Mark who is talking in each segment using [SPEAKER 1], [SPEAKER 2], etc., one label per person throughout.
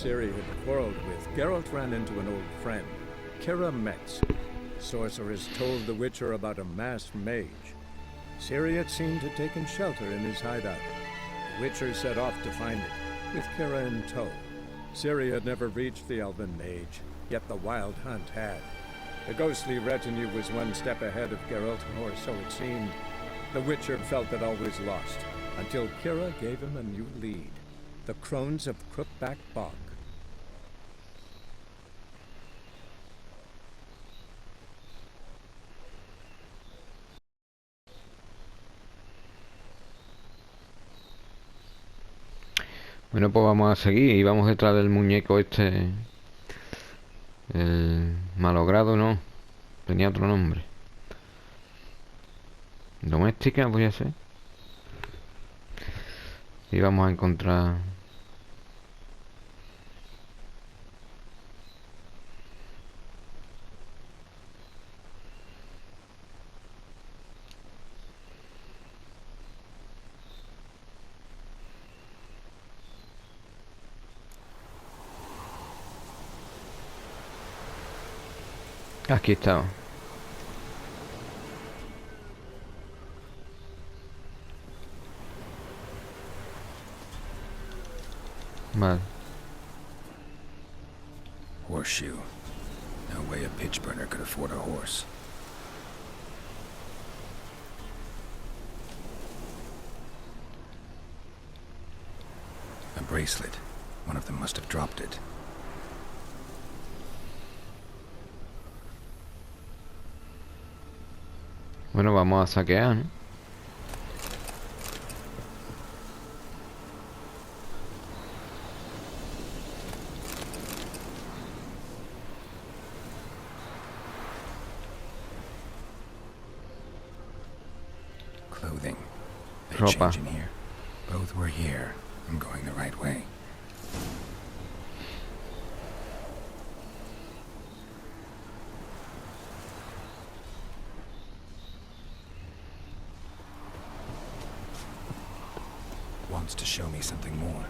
[SPEAKER 1] Ciri had quarreled with, Geralt ran into an old friend, Kira Metz. Sorceress told the Witcher about a masked mage. Ciri had seemed to have taken shelter in his hideout. The Witcher set off to find it, with Kira in tow. Ciri had never reached the elven mage, yet the wild hunt had. The ghostly retinue was one step ahead of Geralt, or so it seemed. The Witcher felt that all was lost, until Kira gave him a new lead. The Crones of Crookback Bog.
[SPEAKER 2] Bueno, pues vamos a seguir y vamos detrás del muñeco este. El malogrado, no. Tenía otro nombre. Doméstica, voy a ser. Y vamos a encontrar... Aquí está. Vale.
[SPEAKER 3] Horseshoe. No way a pitch burner could afford a horse. A bracelet. One of them must have dropped it.
[SPEAKER 2] Bueno, vamos a saquear, ¿no?
[SPEAKER 3] Clothing. They
[SPEAKER 2] Ropa.
[SPEAKER 3] change in here. Both were here. I'm going the right way. Wants to show me something more.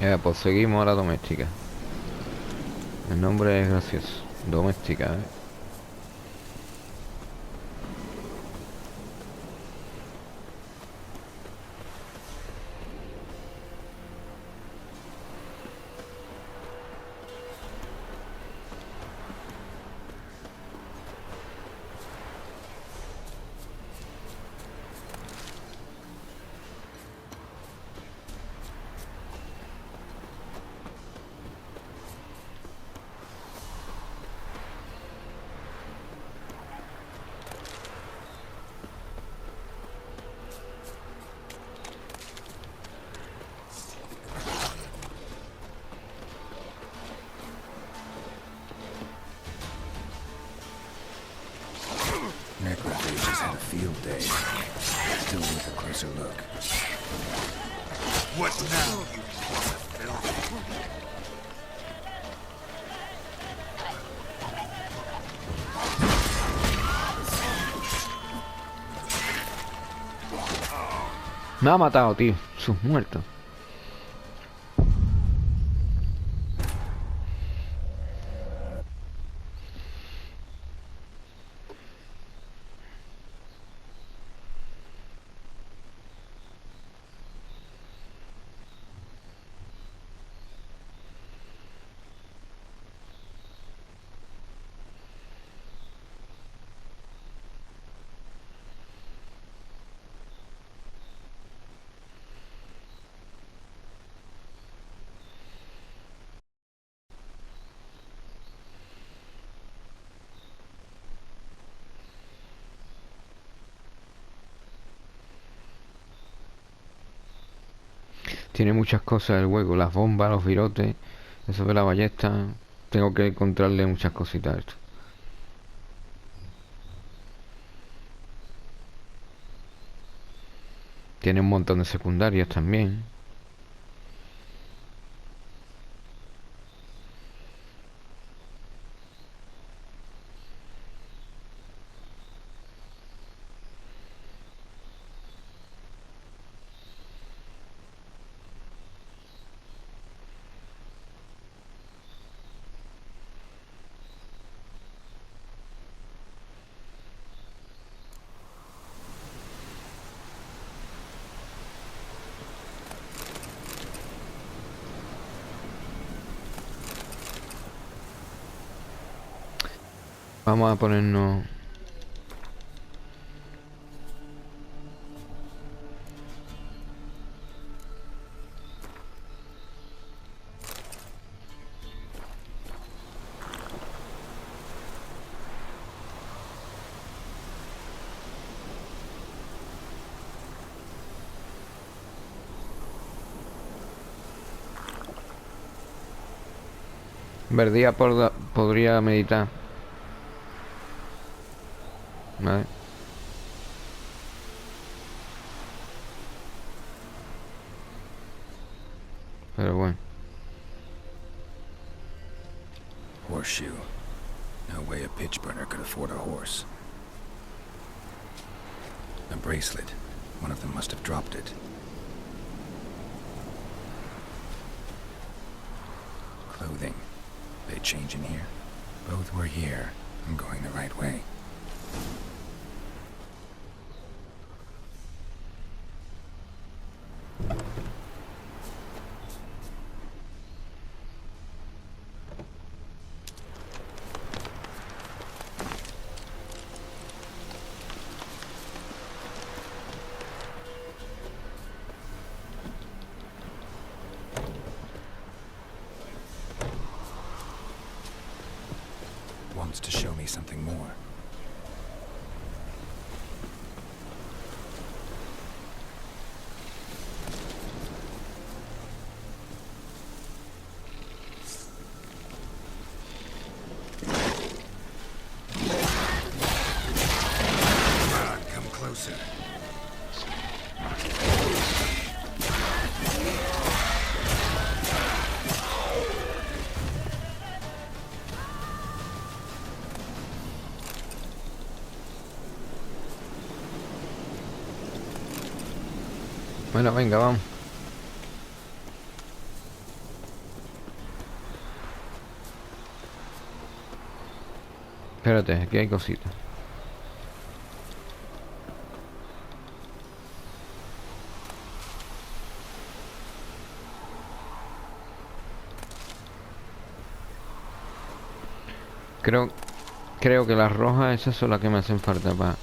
[SPEAKER 2] Ya, pues seguimos a la doméstica. El nombre es gracioso. Doméstica, ¿eh?
[SPEAKER 3] Necrophage had a field day. Still worth a closer look.
[SPEAKER 4] What now, you filth?
[SPEAKER 2] Me ha matado, tío. Sus muertos. Tiene muchas cosas el juego, las bombas, los virotes, eso de la ballesta. Tengo que encontrarle muchas cositas a esto. Tiene un montón de secundarias también. Vamos a ponernos... Verdía podría meditar. Vale. Pero bueno.
[SPEAKER 3] Horseshoe. No way a pitch burner could afford a horse. A bracelet. One of them must have dropped it. Clothing. They change in here? Both were here. I'm going the right way. Wants to show me something more. Come closer.
[SPEAKER 2] Bueno, venga, vamos. Espérate, aquí hay cositas. Creo que las rojas esas son las que me hacen falta para...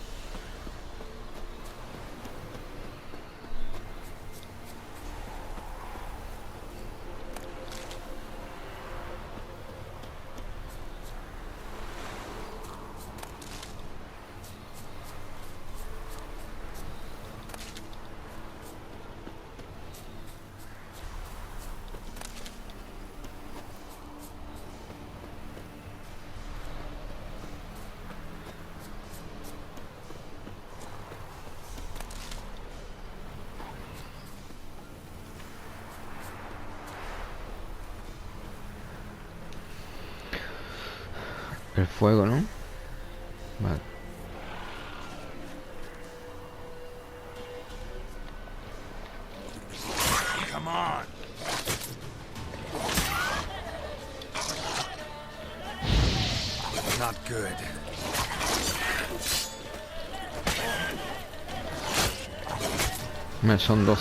[SPEAKER 2] El fuego, ¿no? Vale.
[SPEAKER 3] Come on. Not good.
[SPEAKER 2] Son dos.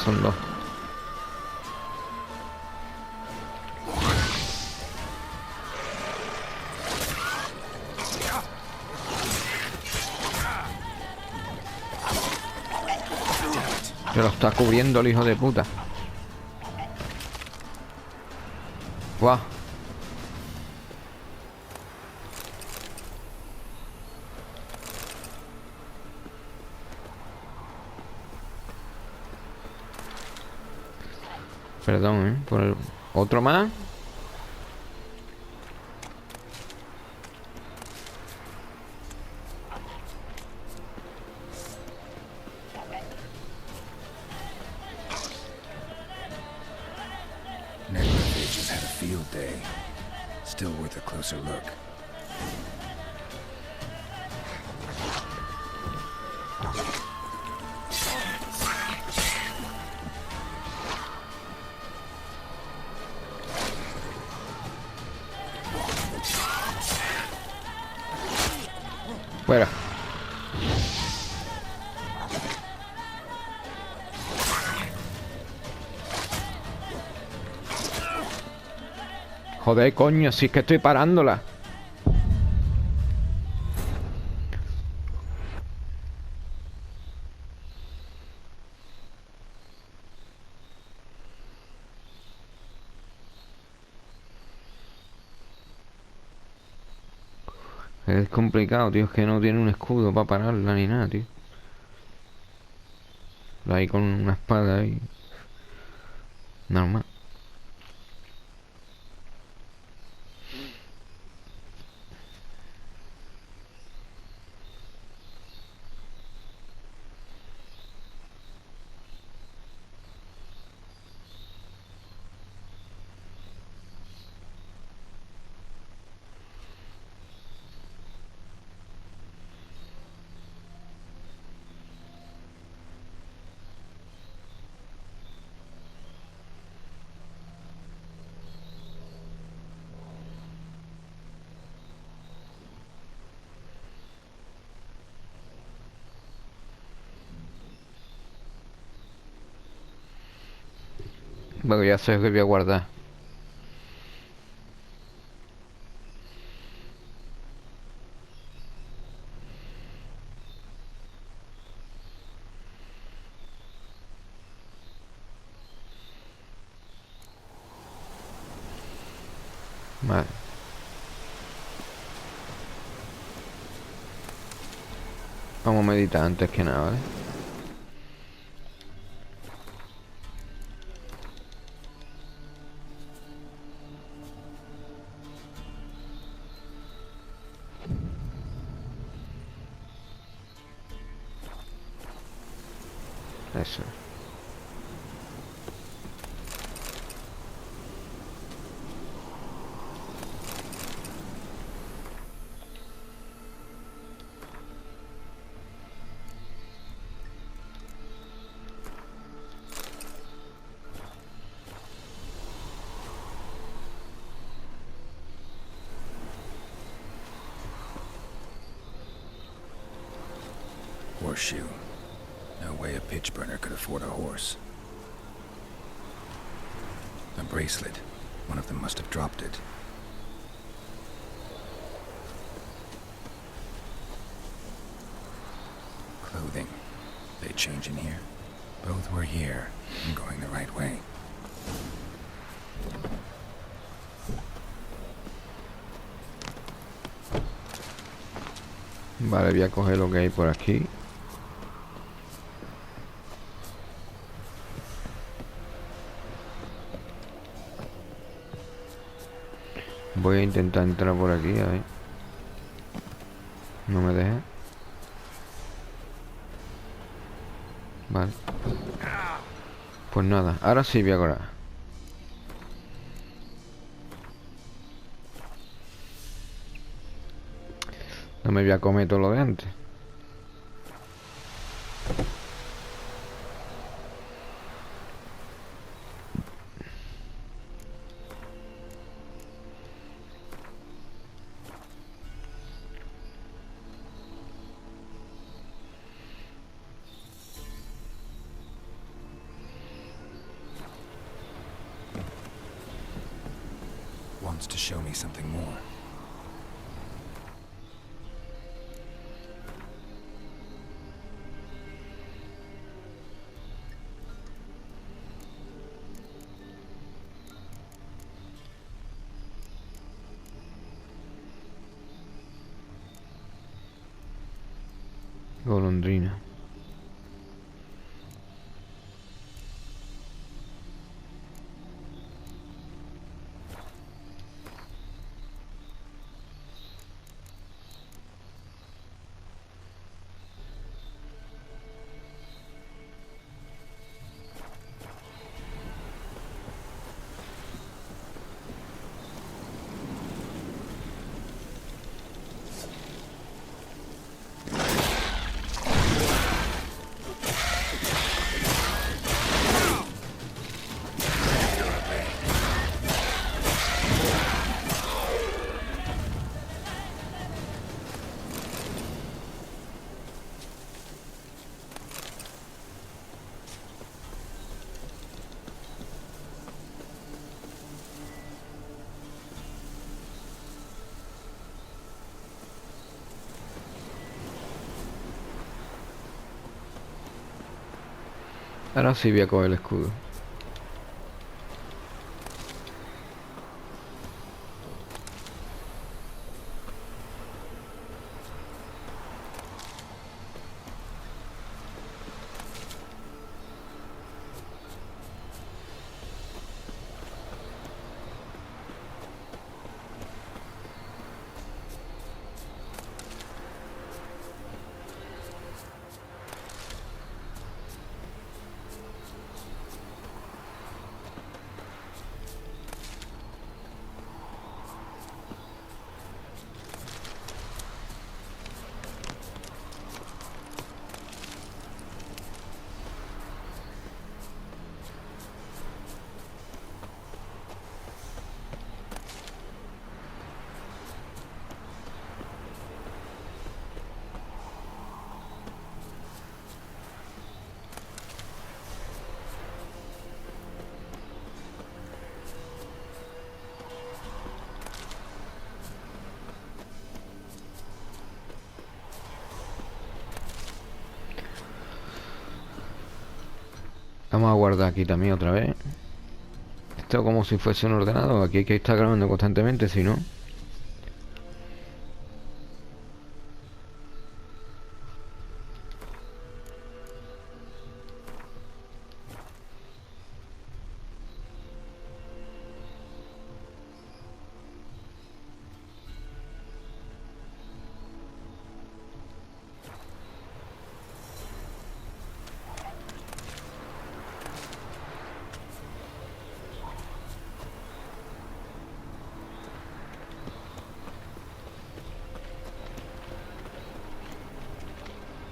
[SPEAKER 2] Se lo está cubriendo el hijo de puta. Guau. Perdón, por el... ¿Otro más?
[SPEAKER 3] Necrophages had a field day. Still worth a closer look.
[SPEAKER 2] Fuera. Joder, coño, si es que estoy parándola. Es complicado, tío. Es que no tiene un escudo para pararla ni nada, tío. Ahí con una espada ahí. Normal. Bueno, ya sé que voy a guardar. Vale. Vamos a meditar antes que nada, ¿vale? Eso.
[SPEAKER 3] Horseshoe. No way a pitch burner could afford a horse. A bracelet. One of them must have dropped it. Clothing. They change in here? Both were here. I'm going the right way.
[SPEAKER 2] Vale, voy a coger lo que hay por aquí. Voy a intentar entrar por aquí, a ver. No me deja. Vale. Pues nada, ahora sí voy a correr. No me voy a comer todo lo de antes.
[SPEAKER 3] Wants to show me something more.
[SPEAKER 2] Golondrina. Ahora sí voy a coger el escudo. Vamos a guardar aquí también otra vez. Esto como si fuese un ordenador. Aquí hay que estar grabando constantemente, si no.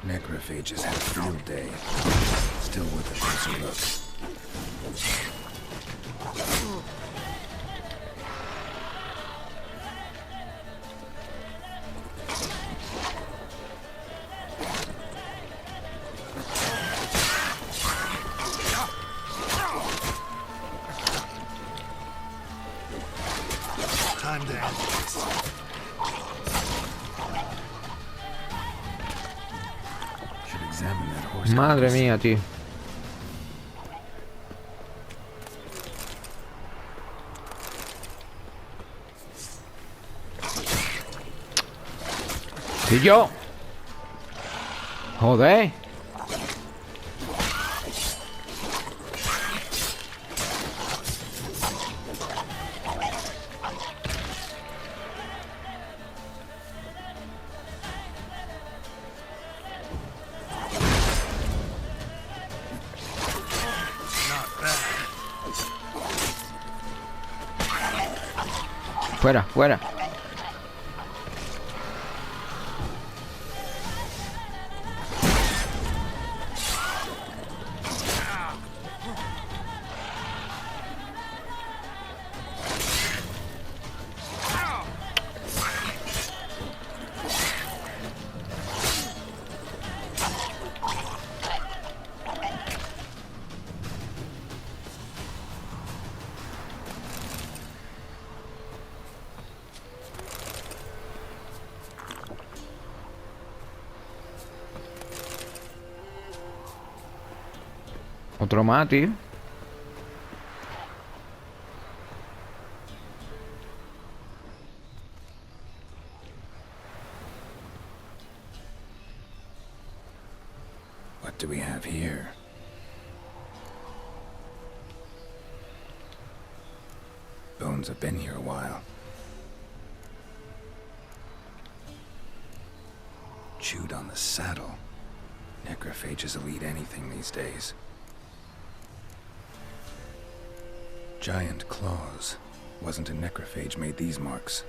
[SPEAKER 3] Necrophages had a field day. Still worth a closer look.
[SPEAKER 4] Time to end this.
[SPEAKER 3] Should examine that horse.
[SPEAKER 2] Madre mía, tío. ¿Y yo? Joder.
[SPEAKER 4] Not bad.
[SPEAKER 2] Fuera, fuera. Otro más, tío.
[SPEAKER 3] What do we have here? Bones have been here a while. Chewed on the saddle. Necrophages will eat anything these days. Giant claws. Wasn't a necrophage made these marks.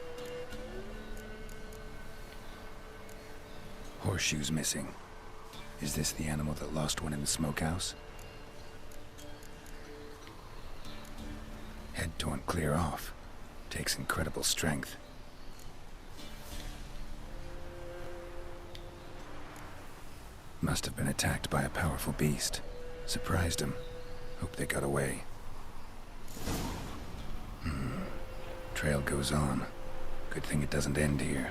[SPEAKER 3] Horseshoes missing. Is this the animal that lost one in the smokehouse? Head torn clear off. Takes incredible strength. Must have been attacked by a powerful beast. Surprised him. Hope they got away. Trail goes on. Good thing it doesn't end here.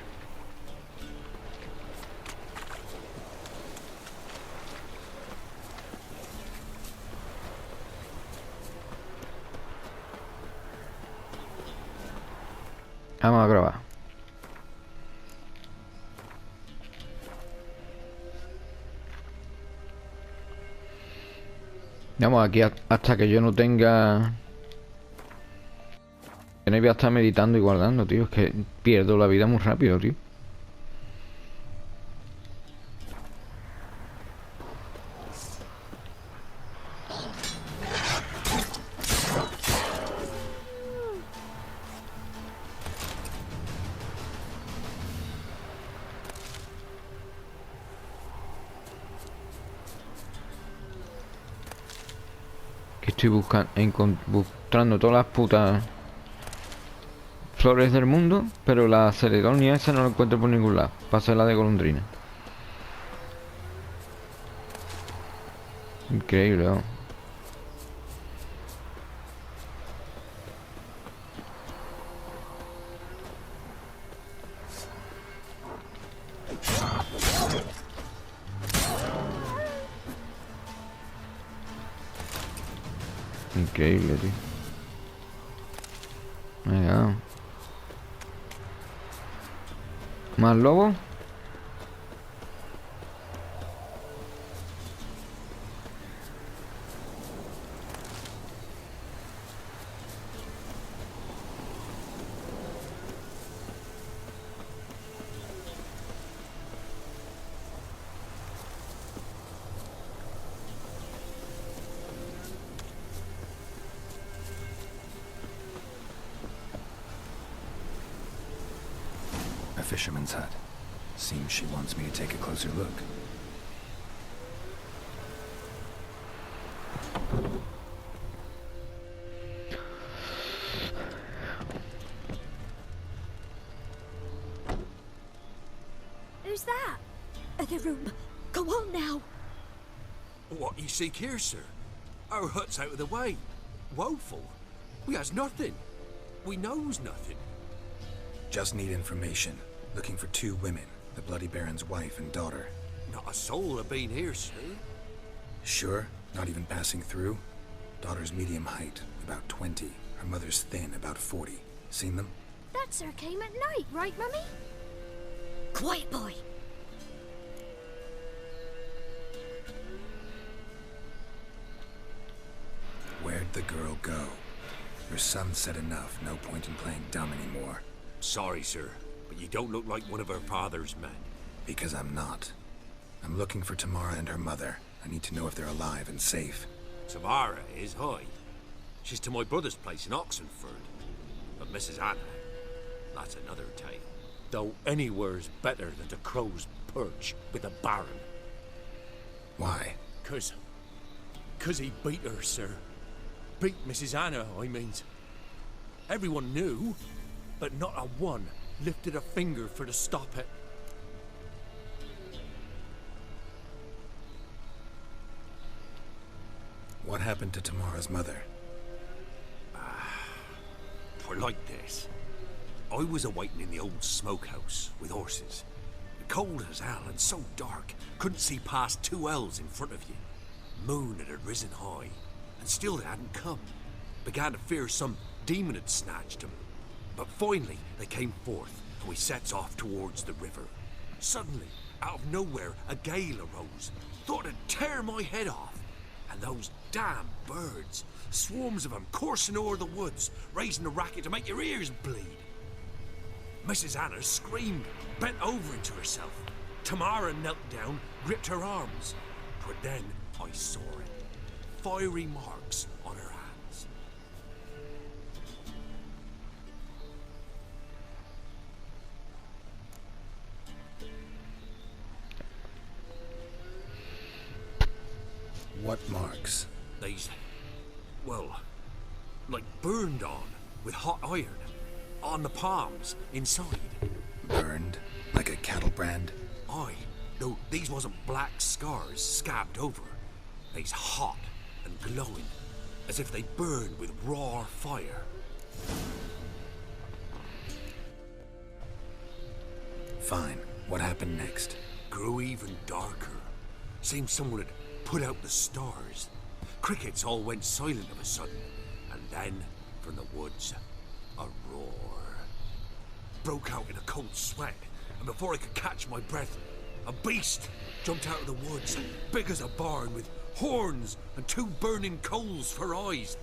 [SPEAKER 2] Vamos a probar. Vamos aquí hasta que yo no tenga... Que no voy a estar meditando y guardando, tío. Es que pierdo la vida muy rápido, tío. Que estoy buscando, encontrando todas las putas flores del mundo, pero la celedonia esa no la encuentro por ningún lado. Pasa la de golondrina. Increíble, ¿no? Increíble, tío. Venga. ¿Más lobos?
[SPEAKER 3] A fisherman's hut. Seems she wants me to take a closer look.
[SPEAKER 5] Who's that? Other room. Go on now.
[SPEAKER 6] What you seek here, sir? Our hut's out of the way. Woeful. We has nothing. We knows nothing.
[SPEAKER 3] Just need information. Looking for 2 women. The Bloody Baron's wife and daughter.
[SPEAKER 6] Not a soul have been here, sir.
[SPEAKER 3] Sure? Not even passing through? Daughter's medium height, about 20. Her mother's thin, about 40. Seen them?
[SPEAKER 5] That sir came at night, right, Mummy? Quiet, boy.
[SPEAKER 3] Where'd the girl go? Your son said enough. No point in playing dumb anymore.
[SPEAKER 6] Sorry, sir, but you don't look like one of her father's men.
[SPEAKER 3] Because I'm not. I'm looking for Tamara and her mother. I need to know if they're alive and safe.
[SPEAKER 6] Tamara is high. She's to my brother's place in Oxenford. But Mrs. Anna, that's another tale. Though anywhere's better than the crow's perch with the Baron.
[SPEAKER 3] Why?
[SPEAKER 6] Cause he beat her, sir. Beat Mrs. Anna, I mean. Everyone knew, but not a one lifted a finger for to stop it.
[SPEAKER 3] What happened to Tamara's mother?
[SPEAKER 6] For like this. I was awaiting in the old smokehouse with horses. Cold as hell and so dark, couldn't see past 2 ells in front of you. Moon had risen high, and still they hadn't come. Began to fear some demon had snatched them. But finally they came forth, and we sets off towards the river. Suddenly, out of nowhere, a gale arose. Thought it'd tear my head off. And those damn birds, swarms of them coursing o'er the woods, raising a racket to make your ears bleed. Mrs. Anna screamed, bent over into herself. Tamara knelt down, gripped her arms. But then I saw it. Fiery marks on her hands.
[SPEAKER 3] What marks?
[SPEAKER 6] These, well, like burned on with hot iron. On the palms, inside.
[SPEAKER 3] Burned? Like a cattle brand?
[SPEAKER 6] Aye, though these wasn't black scars scabbed over. They's hot and glowing, as if they burned with raw fire.
[SPEAKER 3] Fine. What happened next?
[SPEAKER 6] Grew even darker. Seemed someone had put out the stars. Crickets all went silent of a sudden, and then, from the woods, a roar. Broke out in a cold sweat, and before I could catch my breath, a beast jumped out of the woods, big as a barn, with horns and 2 burning coals for eyes.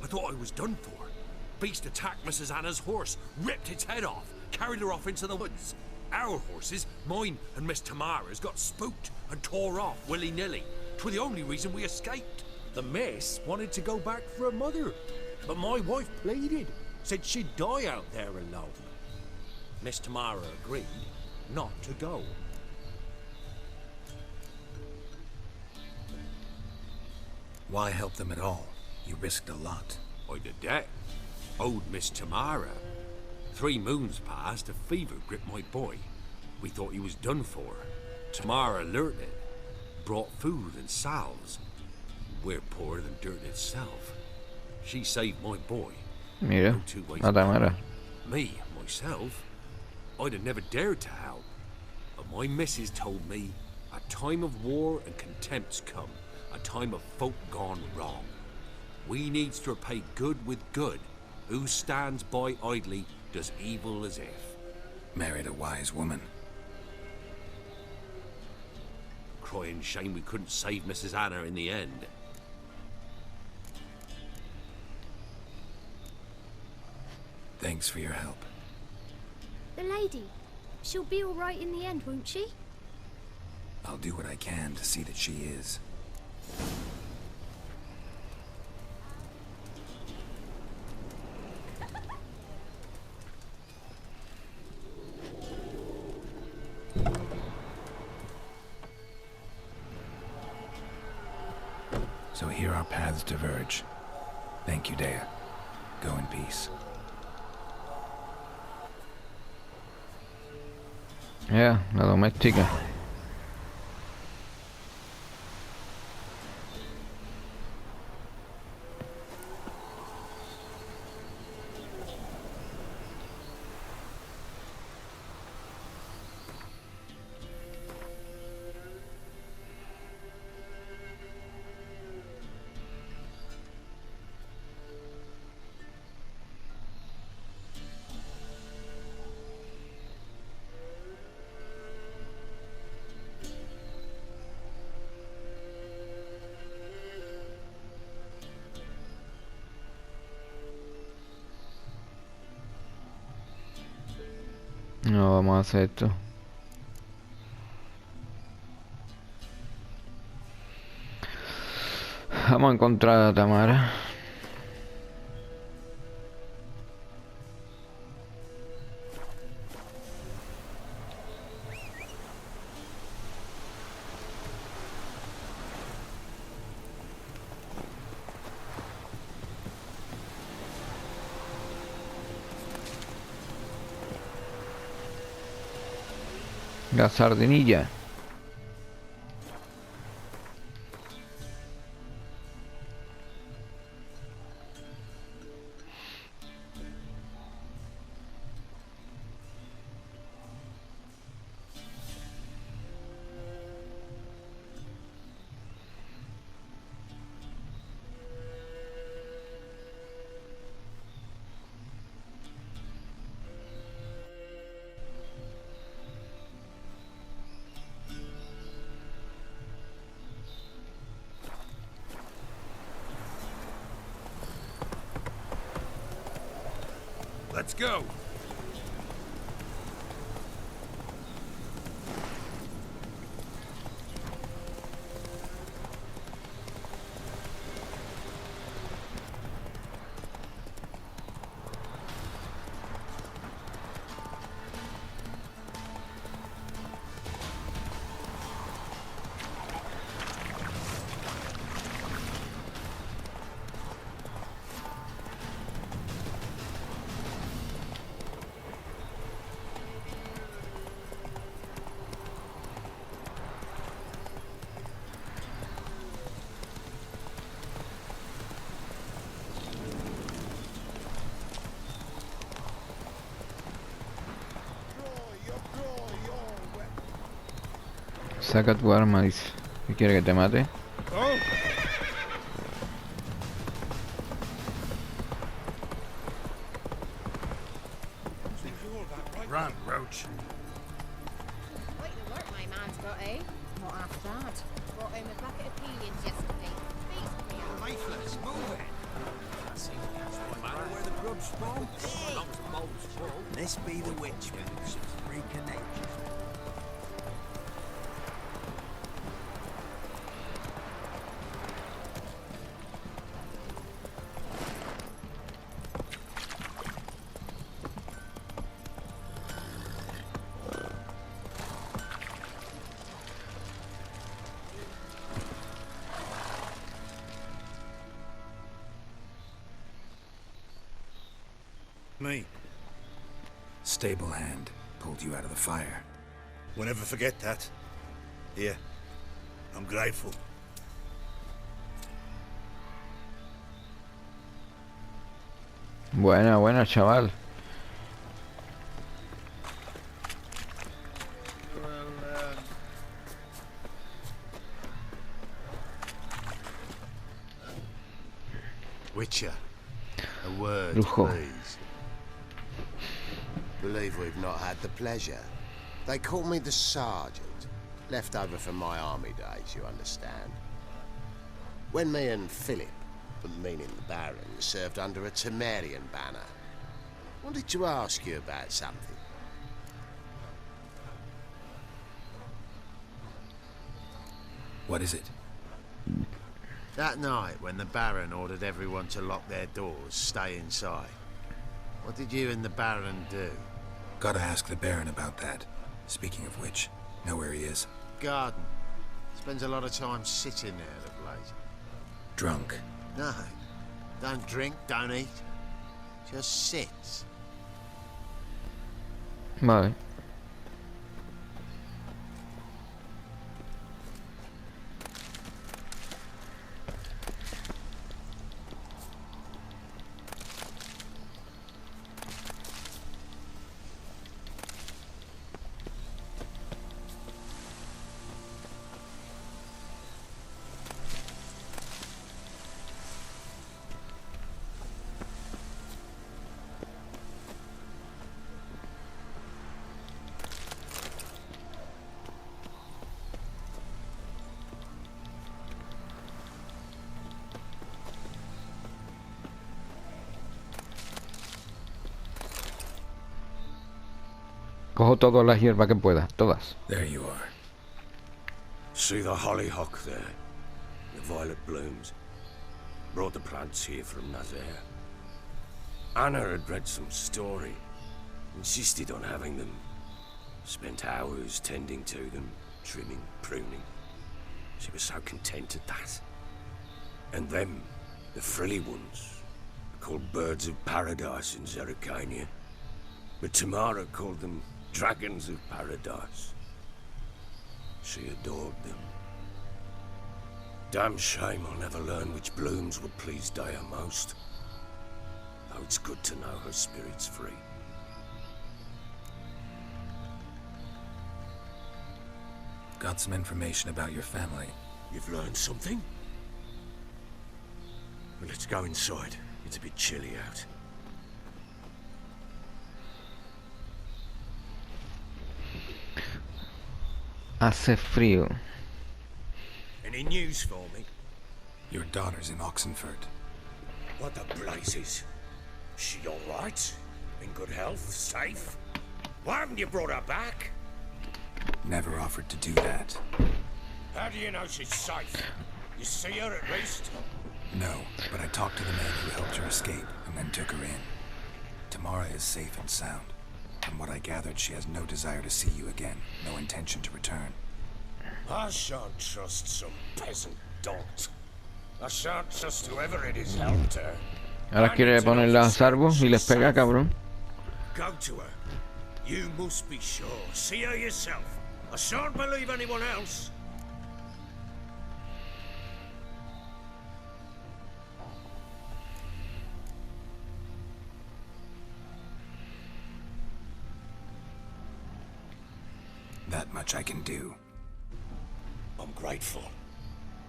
[SPEAKER 6] I thought I was done for. Beast attacked Mrs. Anna's horse, ripped its head off, carried her off into the woods. Our horses, mine and Miss Tamara's, got spooked and tore off willy-nilly. 'Twere the only reason we escaped. The miss wanted to go back for her mother, but my wife pleaded, said she'd die out there alone. Miss Tamara agreed not to go.
[SPEAKER 3] Why help them at all? You risked a lot.
[SPEAKER 6] I did that. Owed Miss Tamara. 3 moons passed, a fever gripped my boy. We thought he was done for. Tamara learnt it. Brought food and salves. We're poorer than dirt itself. She saved my boy.
[SPEAKER 2] Mira,
[SPEAKER 6] No 2 ways
[SPEAKER 2] a Tamara.
[SPEAKER 6] Me, myself, I'd have never dared to help. But my missus told me a time of war and contempt's come. A time of folk gone wrong. We needs to repay good with good. Who stands by idly does evil as if.
[SPEAKER 3] Married a wise woman.
[SPEAKER 6] Crying shame we couldn't save Mrs. Anna in the end.
[SPEAKER 3] Thanks for your help.
[SPEAKER 5] The lady. She'll be all right in the end, won't she?
[SPEAKER 3] I'll do what I can to see that she is. So here our paths diverge. Thank you, Dea. Go in peace.
[SPEAKER 2] Ya, la doméstica. No, vamos a hacer esto. Vamos a encontrar a Tamara. La sardinilla.
[SPEAKER 6] Let's go.
[SPEAKER 2] Saca tu arma, dice. ¿Qué quiere que te mate?
[SPEAKER 4] Run, Roach.
[SPEAKER 7] Quite the work my man's got, eh? Not half bad. Brought home a bucket of peelings yesterday. Feast me up.
[SPEAKER 6] Lifeless, move it. Where the grub's from?
[SPEAKER 8] This be the witch, reconnect.
[SPEAKER 4] Me.
[SPEAKER 3] Stable hand pulled you out of the fire.
[SPEAKER 4] We'll never forget that. Here. I'm grateful.
[SPEAKER 2] Buena, buena, chaval.
[SPEAKER 4] Witcher, a word,
[SPEAKER 2] Brujo.
[SPEAKER 4] please. Believe we've not had the pleasure. They call me the Sergeant. Left over from my army days, you understand. When me and Philip, meaning the Baron, served under a Temerian banner. Wanted to ask you about something.
[SPEAKER 3] What is it?
[SPEAKER 4] That night, when the Baron ordered everyone to lock their doors, stay inside, what did you and the Baron do?
[SPEAKER 3] Gotta ask the Baron about that. Speaking of which, know where he is?
[SPEAKER 4] Garden. Spends a lot of time sitting there of late.
[SPEAKER 3] Drunk.
[SPEAKER 4] No. Don't drink, don't eat. Just sits.
[SPEAKER 2] Vale. Cojo todas las hierbas que pueda, todas.
[SPEAKER 3] There you are.
[SPEAKER 6] See the hollyhock there? The violet blooms. Brought the plants here from Nazaire. Anna had read some story. Insisted on having them. Spent hours tending to them, trimming, pruning. She was so content at that. And them, the frilly ones, called birds of paradise in Zerrikania. But Tamara called them dragons of paradise. She adored them. Damn shame I'll never learn which blooms would please Daya most. Though it's good to know her spirit's free.
[SPEAKER 3] Got some information about your family.
[SPEAKER 6] You've learned something? Well, let's go inside. It's a bit chilly out.
[SPEAKER 2] Hace frío.
[SPEAKER 6] Any news for me?
[SPEAKER 3] Your daughter's in Oxenford.
[SPEAKER 6] What the blazes? She all right? In good health? Safe? Why haven't you brought her back?
[SPEAKER 3] Never offered to do that.
[SPEAKER 6] How do you know she's safe? You see her at least?
[SPEAKER 3] No, but I talked to the man who helped her escape and then took her in. Tamara is safe and sound. From what I gathered, she has no desire to see you again, no intention to return.
[SPEAKER 6] I shan't trust some peasant dolt. I shan't trust whoever it is helped her.
[SPEAKER 2] Ahora quiere ponerla a salvo y les pega, cabrón.
[SPEAKER 6] Go to her. You must be sure. See her yourself. I shan't believe anyone else.
[SPEAKER 3] That much I can do.
[SPEAKER 6] I'm grateful.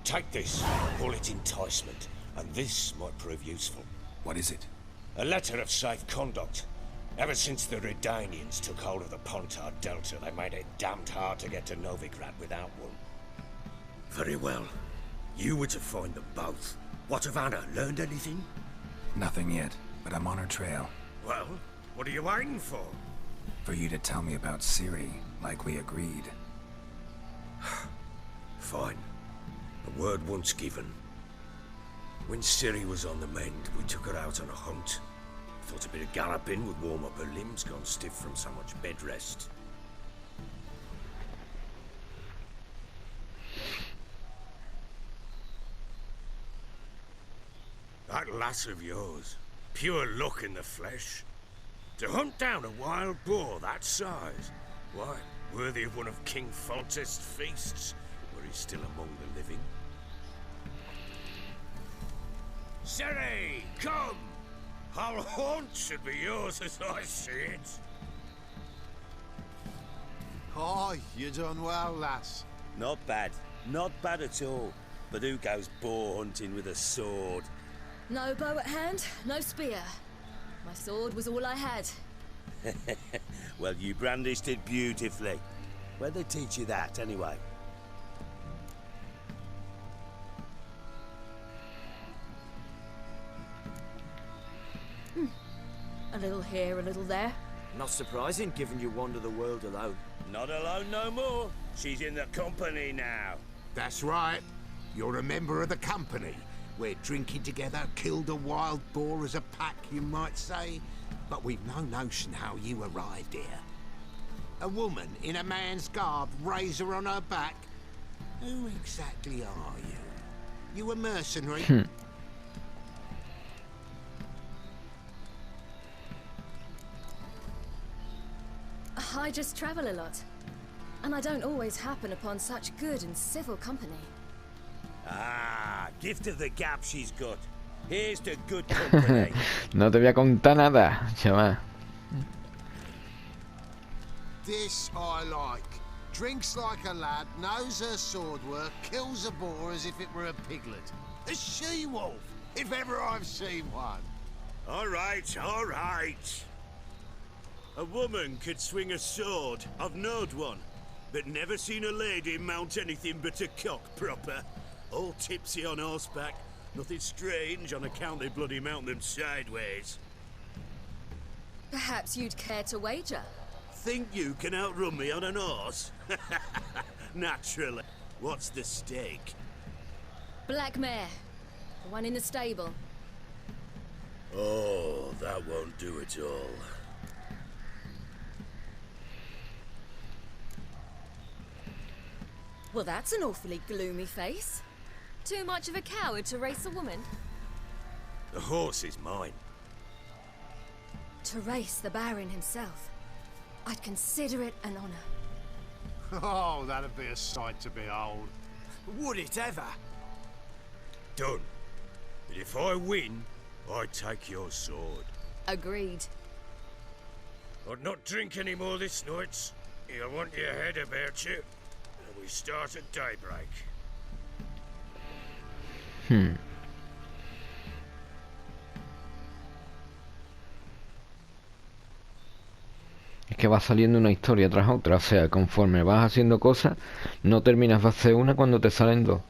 [SPEAKER 6] Take this, call it enticement, and this might prove useful.
[SPEAKER 3] What is it?
[SPEAKER 6] A letter of safe conduct. Ever since the Redanians took hold of the Pontard Delta, they made it damned hard to get to Novigrad without one. Very well. You were to find them both. What of Anna? Learned anything?
[SPEAKER 3] Nothing yet, but I'm on her trail.
[SPEAKER 6] Well, what are you waiting for?
[SPEAKER 3] For you to tell me about Ciri, like we agreed.
[SPEAKER 6] Fine. A word once given. When Ciri was on the mend, we took her out on a hunt. Thought a bit of galloping would warm up her limbs gone stiff from so much bed rest. That lass of yours, pure luck in the flesh. To hunt down a wild boar that size, why, worthy of one of King Foltest's feasts, were he still among the living. Ciri, come! Our haunt should be yours as I see it.
[SPEAKER 4] Oh, you done well, lass.
[SPEAKER 9] Not bad. Not bad at all. But who goes boar hunting with a sword? No bow at hand, no spear. My sword was all I had.
[SPEAKER 6] Well, you brandished it beautifully. Where'd they teach you that, anyway?
[SPEAKER 9] A little here, a little there.
[SPEAKER 8] Not surprising, given you wander the world alone.
[SPEAKER 6] Not alone no more. She's in the company now.
[SPEAKER 10] That's right. You're a member of the company. We're drinking together, killed a wild boar as a pack, you might say. But we've no notion how you arrived here. A woman in a man's garb, razor on her back. Who exactly are you? You a mercenary?
[SPEAKER 9] I just travel a lot. And I don't always happen upon such good and civil company.
[SPEAKER 6] Ah, gift of the gab she's got. Here's to good company.
[SPEAKER 2] No te voy a contar nada, chaval.
[SPEAKER 4] This I like. Drinks like a lad, knows her sword work, kills a boar as if it were a piglet. A she-wolf, if ever I've seen one.
[SPEAKER 6] All right, all right. A woman could swing a sword. I've knowed one, but never seen a lady mount anything but a cock proper. All tipsy on horseback. Nothing strange on account they bloody mount them sideways.
[SPEAKER 9] Perhaps you'd care to wager?
[SPEAKER 6] Think you can outrun me on an horse? Naturally. What's the stake?
[SPEAKER 9] Black mare. The one in the stable.
[SPEAKER 6] Oh, that won't do at all.
[SPEAKER 9] Well, that's an awfully gloomy face. Too much of a coward to race a woman?
[SPEAKER 6] The horse is mine.
[SPEAKER 9] To race the Baron himself. I'd consider it an honor.
[SPEAKER 4] Oh, that'd be a sight to behold.
[SPEAKER 8] Would it ever?
[SPEAKER 6] Done. But if I win, I take your sword.
[SPEAKER 9] Agreed.
[SPEAKER 6] I'd not drink any more this night. You'll want your head about you. And we start at daybreak.
[SPEAKER 2] Es que va saliendo una historia tras otra, o sea, conforme vas haciendo cosas, no terminas de hacer una cuando te salen dos.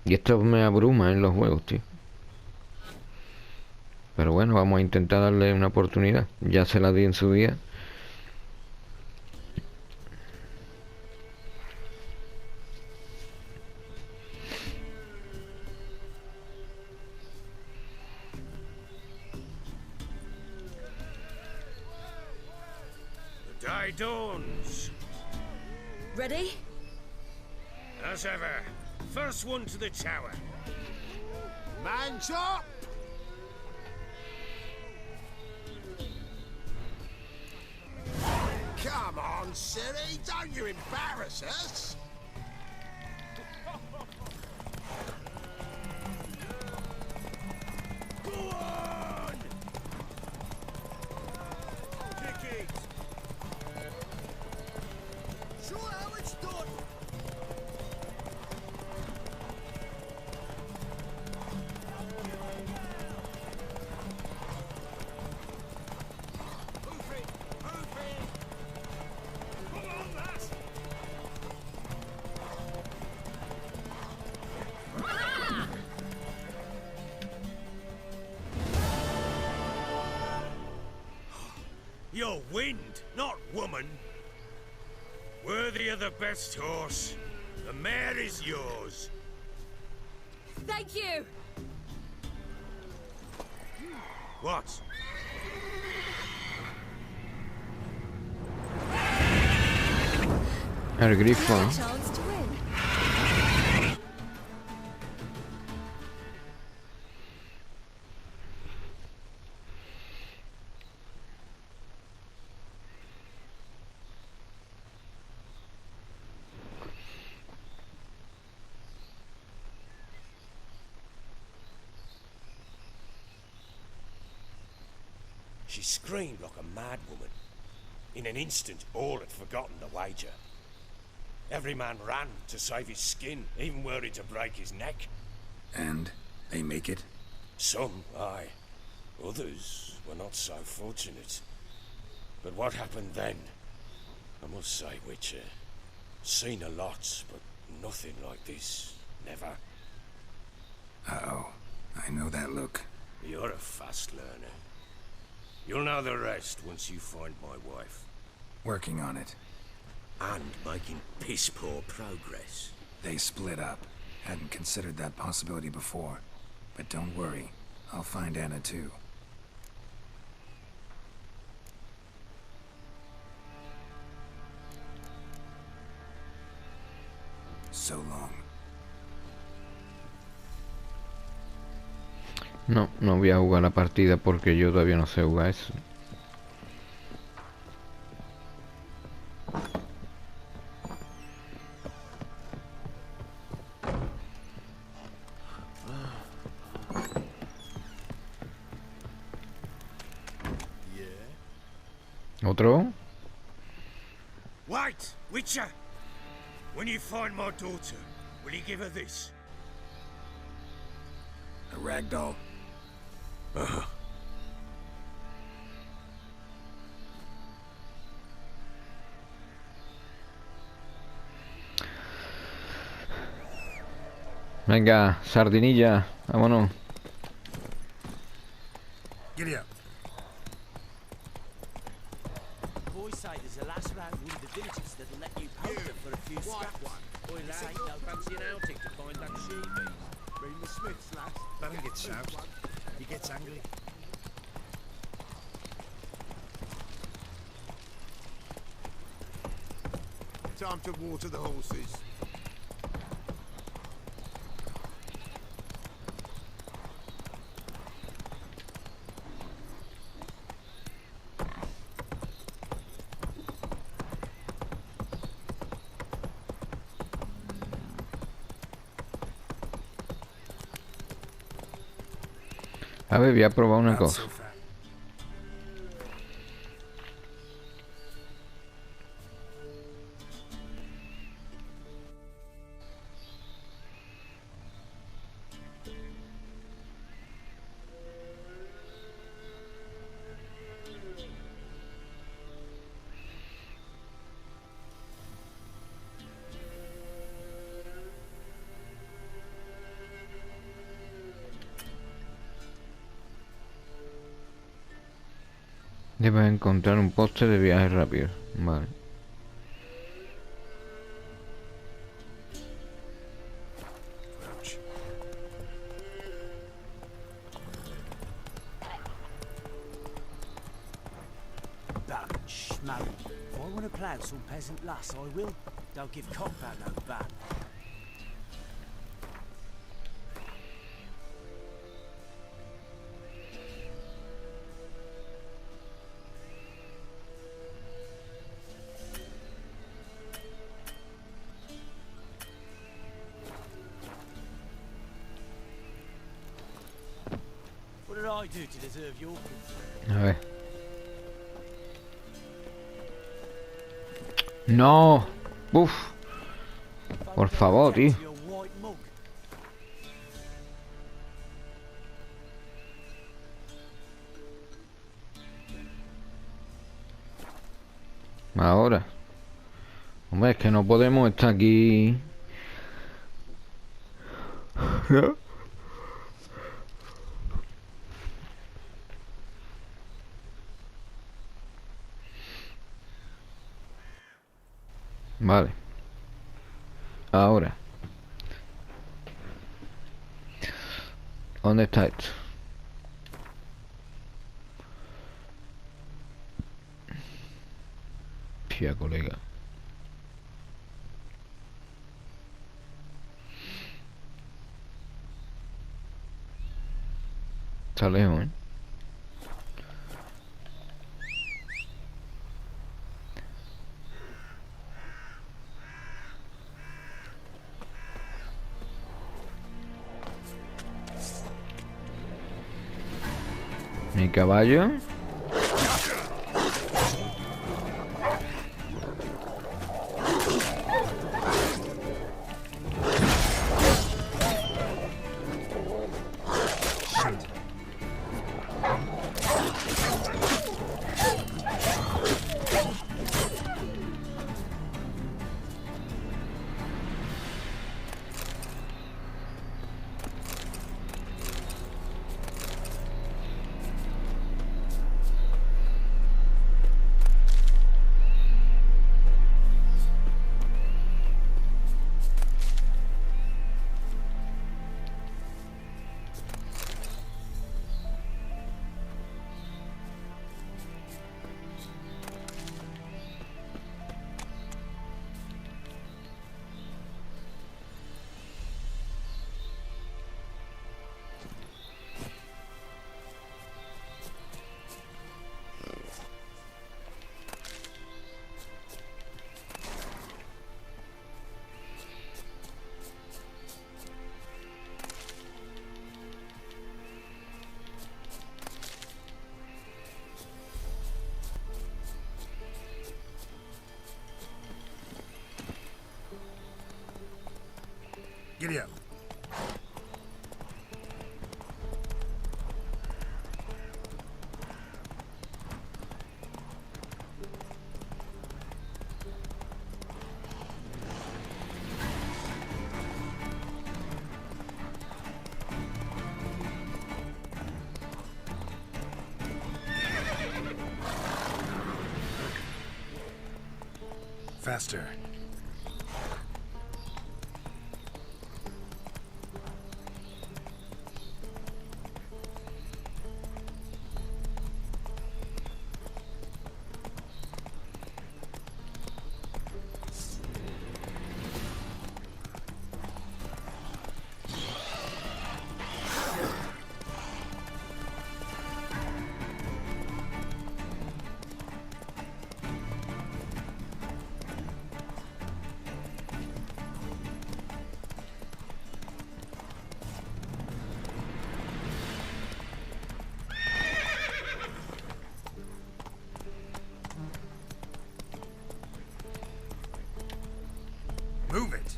[SPEAKER 2] Y esto me abruma en los juegos, tío. Pero bueno, vamos a intentar darle una oportunidad. Ya se la di en su día.
[SPEAKER 6] Day dawns.
[SPEAKER 9] Ready?
[SPEAKER 6] As ever. First one to the tower.
[SPEAKER 4] Man's up! Come on, silly, don't you embarrass us!
[SPEAKER 6] Go on! Kick it!
[SPEAKER 4] Show how it's done!
[SPEAKER 6] You're wind, not woman. Worthy of the best horse. The mare is yours.
[SPEAKER 9] Thank you!
[SPEAKER 6] What?
[SPEAKER 2] El grifo.
[SPEAKER 9] Another chance to win.
[SPEAKER 6] She screamed like a mad woman. In an instant, all had forgotten the wager. Every man ran to save his skin, even were it to break his neck.
[SPEAKER 3] And They make it?
[SPEAKER 11] Some, aye. Others were not so fortunate. But what happened then? I must say, Witcher, seen a lot, but nothing like this. Never.
[SPEAKER 3] Uh-oh. I know that look.
[SPEAKER 11] You're a fast learner. You'll know the rest once you find my wife.
[SPEAKER 3] Working on it.
[SPEAKER 11] And making piss-poor progress.
[SPEAKER 3] They split up. Hadn't considered that possibility before. But don't worry. I'll find Anna too. So long.
[SPEAKER 2] No, no voy a jugar la partida porque yo todavía no sé jugar eso. ¿Otro?
[SPEAKER 11] Wait, Witcher! When you find my daughter, will you give her this?
[SPEAKER 3] A ragdoll.
[SPEAKER 2] Venga, sardinilla, vámonos.
[SPEAKER 3] Giddy up.
[SPEAKER 8] Boys say there's a lass round one of the villages that'll let you poker for a few scraps.
[SPEAKER 6] Boy, lad, ain't no fancy an outing to find that sheep.
[SPEAKER 10] Bring the Smiths, lass.
[SPEAKER 6] That'll get soused. He gets angry.
[SPEAKER 10] Time to water the horses.
[SPEAKER 2] A ver, voy a probar una cosa. Debes encontrar un poste de viaje rápido. Vale.
[SPEAKER 8] Schmarry. If I want to plough some peasant lass, I will. Don't give cock about no ban. What did I do to deserve your pity?
[SPEAKER 2] A ver. No. Uf. Por favor, tío. Ahora. Hombre, es que no podemos estar aquí. Vale. Ahora. ¿Dónde está esto? Pía, colega. Está lejos, ¿eh? Mi caballo.
[SPEAKER 3] Giddy up. Faster. Move it.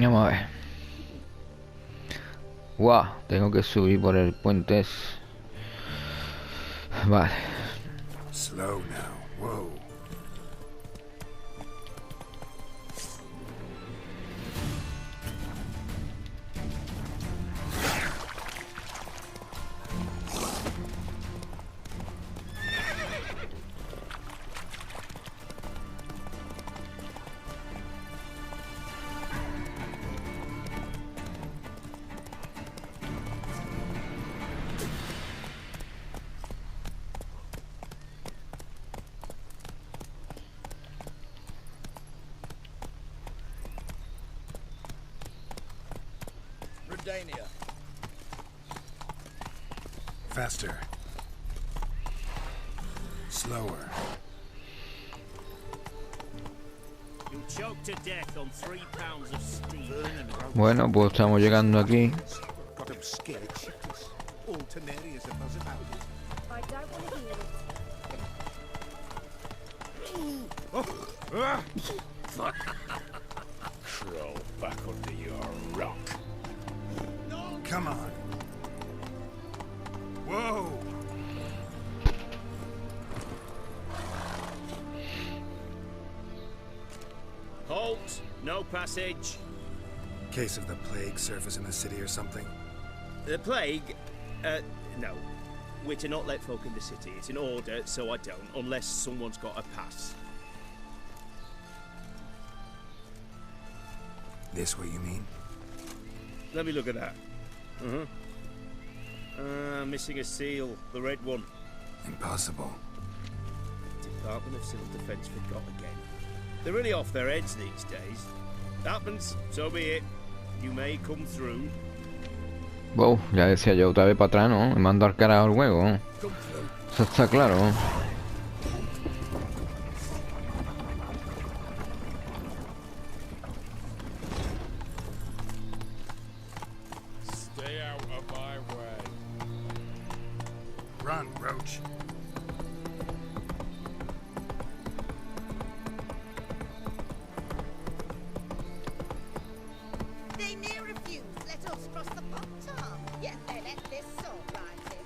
[SPEAKER 2] Vamos a ver. Wow, tengo que subir por el puente. Vale.
[SPEAKER 3] Slow now. Whoa. Faster. Slower.
[SPEAKER 8] You'll choke to death on 3 pounds of steam.
[SPEAKER 2] Bueno, pues estamos llegando aquí.
[SPEAKER 10] Got 'em scared shitless. All Tenerias are buzzing about it.
[SPEAKER 5] I don't want to hear
[SPEAKER 11] Crawl back under your rock.
[SPEAKER 3] Come on. Whoa.
[SPEAKER 8] Halt! No passage.
[SPEAKER 3] Case of the plague surface in the city or something?
[SPEAKER 8] The plague? No. We're to not let folk in the city. It's an order, so I don't, unless someone's got a pass.
[SPEAKER 3] This what you mean?
[SPEAKER 8] Let me look at that. Missing a seal, the red one.
[SPEAKER 3] Impossible.
[SPEAKER 8] Department of Civil Defence forgot again. They're really off their heads these days. Happens, so be it. You may come through.
[SPEAKER 2] Wow, ya decía yo otra vez para atrás, ¿no? Me mando al carajo el juego, ¿no? Eso está claro, ¿no?
[SPEAKER 11] Stay out of my way.
[SPEAKER 3] Run, Roach.
[SPEAKER 7] They near refuse. Let us cross the bottom. Yet they let this sword right in.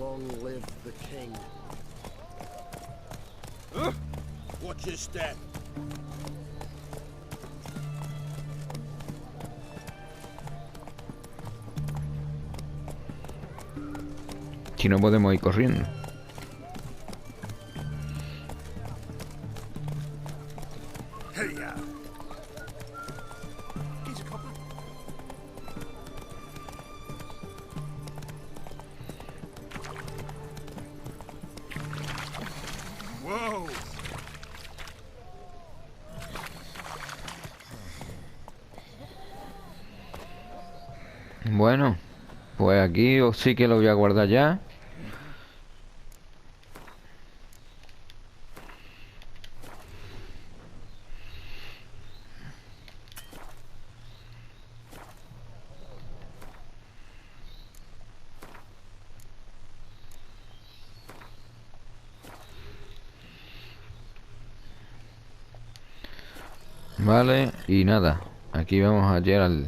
[SPEAKER 12] Long live the king.
[SPEAKER 6] Watch your step.
[SPEAKER 2] Si no podemos ir corriendo.
[SPEAKER 6] Hey, ya. He's a copper. Whoa.
[SPEAKER 2] Bueno, pues aquí sí que lo voy a guardar ya. Vale, y nada, aquí vamos a llegar al